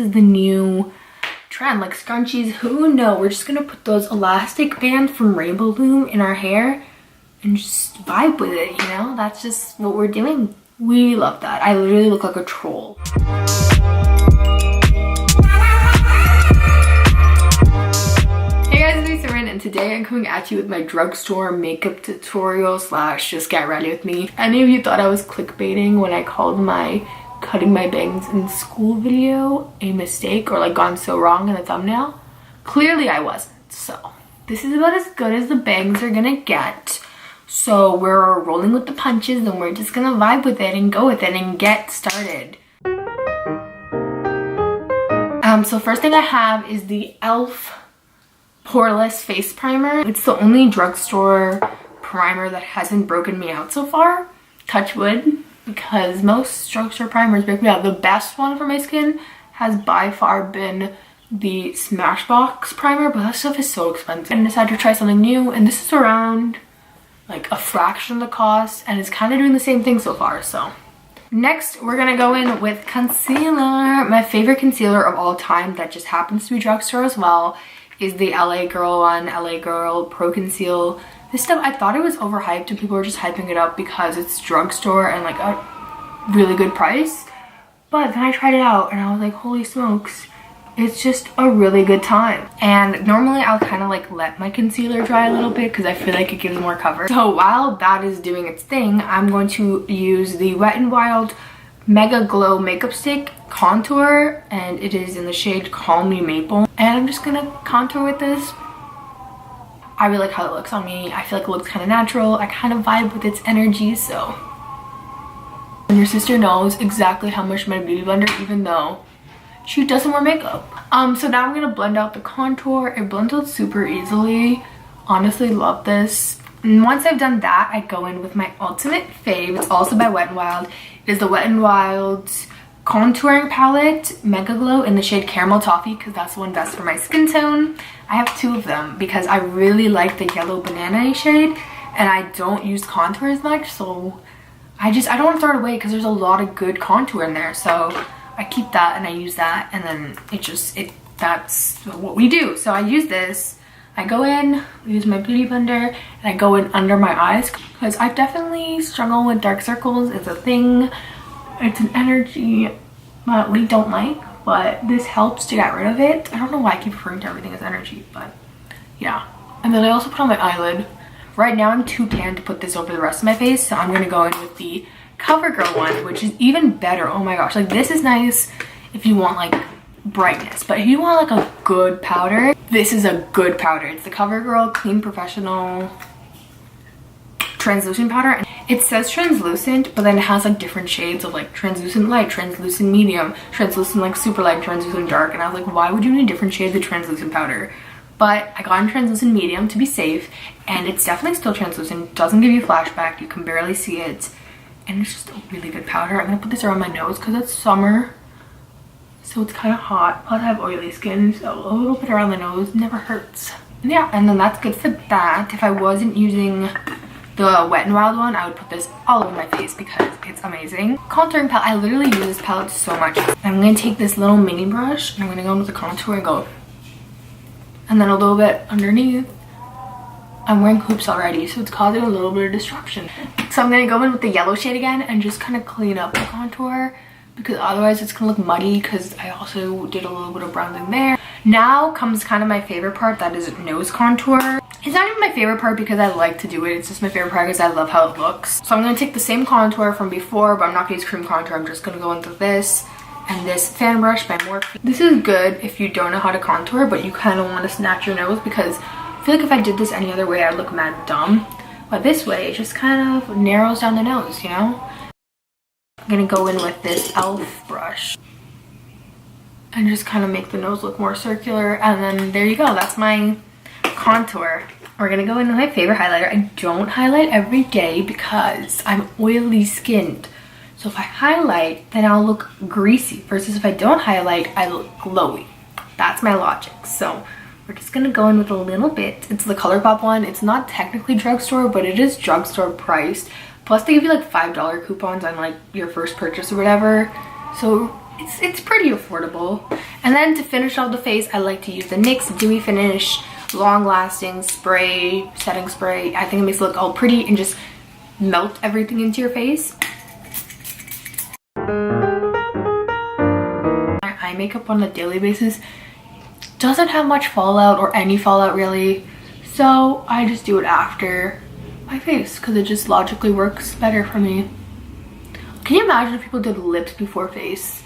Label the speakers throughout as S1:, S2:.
S1: This is the new trend, like scrunchies. Who knows? We're just gonna put those elastic bands from Rainbow Loom in our hair and just vibe with it, you know? That's just what we're doing. We love that. I literally look like a troll. And today I'm coming at you with my drugstore makeup tutorial slash just get ready with me. Any of you thought I was clickbaiting when I called my cutting my bangs in school video a mistake or like gone so wrong in the thumbnail? Clearly I wasn't. So this is about as good as the bangs are gonna get. So we're rolling with the punches and we're just gonna vibe with it and go with it and get started. So first thing I have is the e.l.f. poreless face primer. It's the only drugstore primer that hasn't broken me out so far. Touch wood, because most drugstore primers break me out. The best one for my skin has by far been the Smashbox primer, but that stuff is so expensive. I decided to try something new, and this is around like a fraction of the cost, and it's kind of doing the same thing so far. So next we're gonna go in with concealer. My favorite concealer of all time that just happens to be drugstore as well is the LA Girl one, LA Girl Pro Conceal. This stuff, I thought it was overhyped and people were just hyping it up because it's drugstore and like a really good price. But then I tried it out and I was like, holy smokes, it's just a really good time. And normally I'll kind of like let my concealer dry a little bit because I feel like it gives more cover. So while that is doing its thing, I'm going to use the Wet n Wild Mega Glow Makeup Stick contour, and it is in the shade Call Me Maple, and I'm just gonna contour with this. I really like how it looks on me. I feel like it looks kind of natural. I kind of vibe with its energy. So and your sister knows exactly how much my beauty blender, even though she doesn't wear makeup. So now I'm gonna blend out the contour. It blends out super easily. Honestly, love this. And once I've done that, I go in with my ultimate fave. It's also by Wet n Wild. It is the Wet n Wild contouring palette Mega Glow in the shade Caramel Toffee, because that's the one best for my skin tone. I have two of them because I really like the yellow banana shade, and I don't use contour as much, so I don't want to throw it away because there's a lot of good contour in there. So I keep that and I use that, and then that's what we do. So I use this. I go in, use my beauty blender, and I go in under my eyes because I definitely struggle with dark circles. It's a thing. It's an energy that we don't like, but this helps to get rid of it. I don't know why I keep referring to everything as energy, but yeah. And then I also put on my eyelid. Right now I'm too tan to put this over the rest of my face, so I'm gonna go in with the CoverGirl one, which is even better. Oh my gosh, like this is nice if you want like brightness, but if you want like a good powder, this is a good powder. It's the CoverGirl Clean Professional translucent powder, and it says translucent, but then it has like different shades of like translucent light, translucent medium, translucent like super light, translucent dark, and I was like, why would you need different shades of translucent powder? But I got in translucent medium to be safe, and it's definitely still translucent. It doesn't give you flashback, you can barely see it, and it's just a really good powder. I'm gonna put this around my nose because it's summer, so it's kind of hot, plus I have oily skin, so a little bit around the nose never hurts. Yeah, and then that's good for that. If I wasn't using the Wet n Wild one, I would put this all over my face because it's amazing. Contouring palette, I literally use this palette so much. I'm going to take this little mini brush and I'm going to go into the contour and go, and then a little bit underneath. I'm wearing hoops already, so it's causing a little bit of disruption. So I'm going to go in with the yellow shade again and just kind of clean up the contour, because otherwise it's gonna look muddy, because I also did a little bit of bronzing there. Now comes kind of my favorite part, that is nose contour. It's not even my favorite part because I like to do it, it's just my favorite part because I love how it looks. So I'm gonna take the same contour from before, but I'm not gonna use cream contour. I'm just gonna go into this and this fan brush by Morphe. This is good if you don't know how to contour, but you kind of want to snatch your nose, because I feel like if I did this any other way, I'd look mad dumb. But this way, it just kind of narrows down the nose, you know? I'm gonna go in with this e.l.f. brush and just kind of make the nose look more circular, and then there you go, that's my contour. We're gonna go in with my favorite highlighter. I don't highlight every day because I'm oily skinned, so if I highlight, then I'll look greasy, versus if I don't highlight, I look glowy. That's my logic. So we're just gonna go in with a little bit. It's the ColourPop one. It's not technically drugstore, but it is drugstore priced. Plus they give you like $5 coupons on like your first purchase or whatever. So it's pretty affordable. And then to finish off the face, I like to use the NYX Dewy Finish Long Lasting Spray, Setting Spray. I think it makes it look all pretty and just melt everything into your face. My eye makeup on a daily basis doesn't have much fallout or any fallout really, so I just do it after my face because it just logically works better for me. Can you imagine if people did lips before face?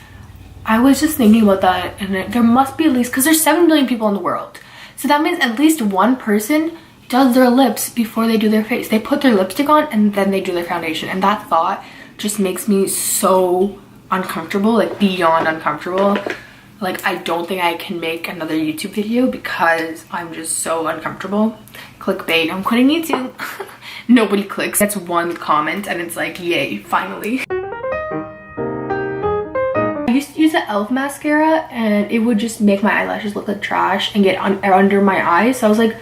S1: I was just thinking about that, and there must be at least, because there's 7 billion people in the world, so that means at least one person does their lips before they do their face. They put their lipstick on and then they do their foundation, and that thought just makes me so uncomfortable, like beyond uncomfortable. Like, I don't think I can make another YouTube video because I'm just so uncomfortable. Clickbait, I'm quitting YouTube. Nobody clicks. That's one comment and it's like, yay, finally. I used to use the e.l.f. mascara and it would just make my eyelashes look like trash and get under my eyes. So I was like,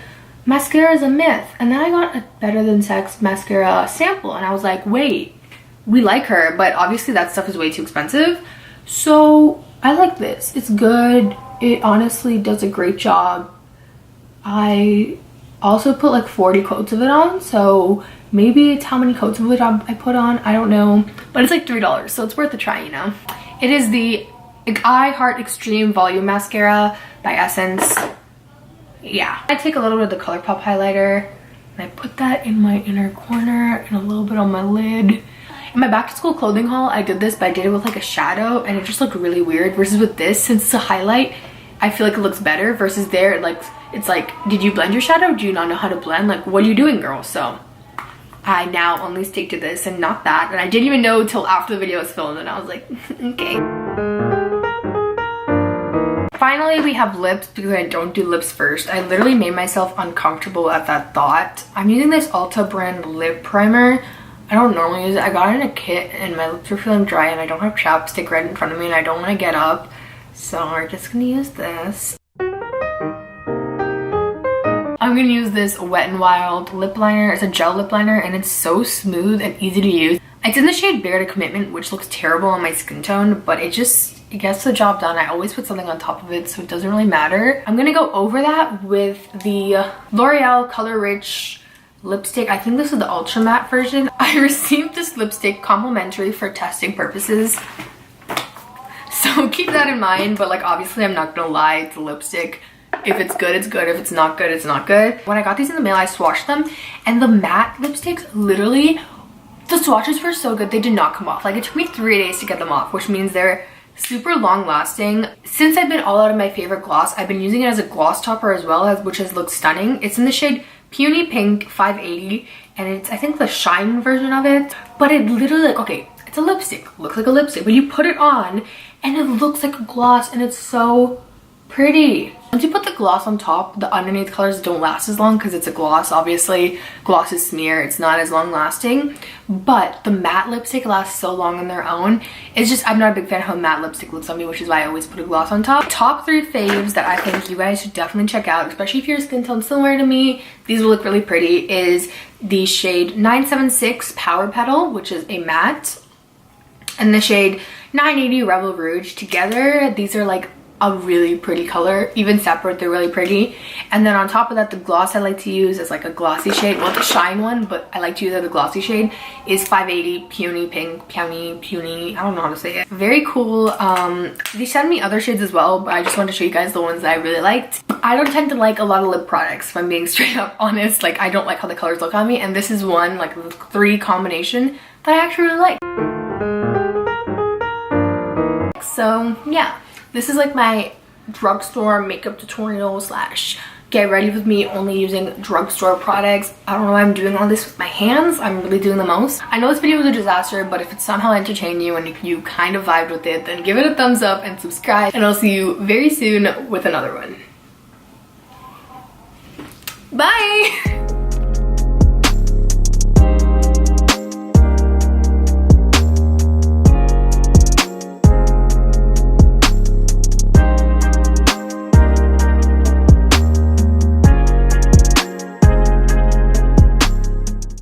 S1: mascara is a myth. And then I got a Better Than Sex mascara sample and I was like, wait, we like her, but obviously that stuff is way too expensive. So I like this. It's good. It honestly does a great job. I also put like 40 coats of it on, so maybe it's how many coats of it I put on. I don't know, but it's like $3, so it's worth a try, you know. It is the I Heart Extreme Volume Mascara by Essence. Yeah, I take a little bit of the ColourPop highlighter and I put that in my inner corner and a little bit on my lid. In my back to school clothing haul, I did this, but I did it with like a shadow and it just looked really weird, versus with this, since it's a highlight, I feel like it looks better, versus there, it's like, did you blend your shadow? Do you not know how to blend? Like, what are you doing, girl? So I now only stick to this and not that, and I didn't even know until after the video was filmed and I was like, okay. Finally, we have lips, because I don't do lips first. I literally made myself uncomfortable at that thought. I'm using this Ulta brand lip primer. I don't normally use it. I got it in a kit and my lips are feeling dry and I don't have chapstick right in front of me and I don't want to get up. So we're just going to use this. I'm going to use this Wet n Wild lip liner. It's a gel lip liner and it's so smooth and easy to use. It's in the shade Bare to Commitment, which looks terrible on my skin tone, but it gets the job done. I always put something on top of it, so it doesn't really matter. I'm going to go over that with the L'Oreal Color Rich lipstick. I think this is the ultra matte version. I received this lipstick complimentary for testing purposes, so keep that in mind. But like, obviously I'm not gonna lie, it's a lipstick. If it's good, it's good. If it's not good, it's not good. When I got these in the mail, I swatched them, and the matte lipsticks, literally the swatches were so good they did not come off. Like, it took me 3 days to get them off, which means they're super long lasting. Since I've been all out of my favorite gloss, I've been using it as a gloss topper as well, which has looked stunning. It's in the shade Peony Pink 580 and it's, I think, the shine version of it, but it literally, like, okay, it's a lipstick, looks like a lipstick, but you put it on and it looks like a gloss and it's so pretty. Once you put the gloss on top, the underneath colors don't last as long because it's a gloss. Obviously, glosses smear, it's not as long lasting, but the matte lipstick lasts so long on their own. It's just, I'm not a big fan of how matte lipstick looks on me, which is why I always put a gloss on top. Top 3 faves that I think you guys should definitely check out, especially if your skin tone's similar to me, these will look really pretty, is the shade 976 Power Petal, which is a matte, and the shade 980 Rebel Rouge. Together, these are like a really pretty color. Even separate, they're really pretty. And then on top of that, the gloss I like to use is like a glossy shade, well, the shine one, but I like to use it as a glossy shade, is 580 Peony Pink, Peony, I don't know how to say it. Very cool. They sent me other shades as well, but I just wanted to show you guys the ones that I really liked. I don't tend to like a lot of lip products, if I'm being straight up honest. Like, I don't like how the colors look on me, and this is one, like, 3 combination that I actually really like. So yeah, this is like my drugstore makeup tutorial slash get ready with me only using drugstore products. I don't know why I'm doing all this with my hands. I'm really doing the most. I know this video was a disaster, but if it somehow entertained you and if you kind of vibed with it, then give it a thumbs up and subscribe, and I'll see you very soon with another one. Bye!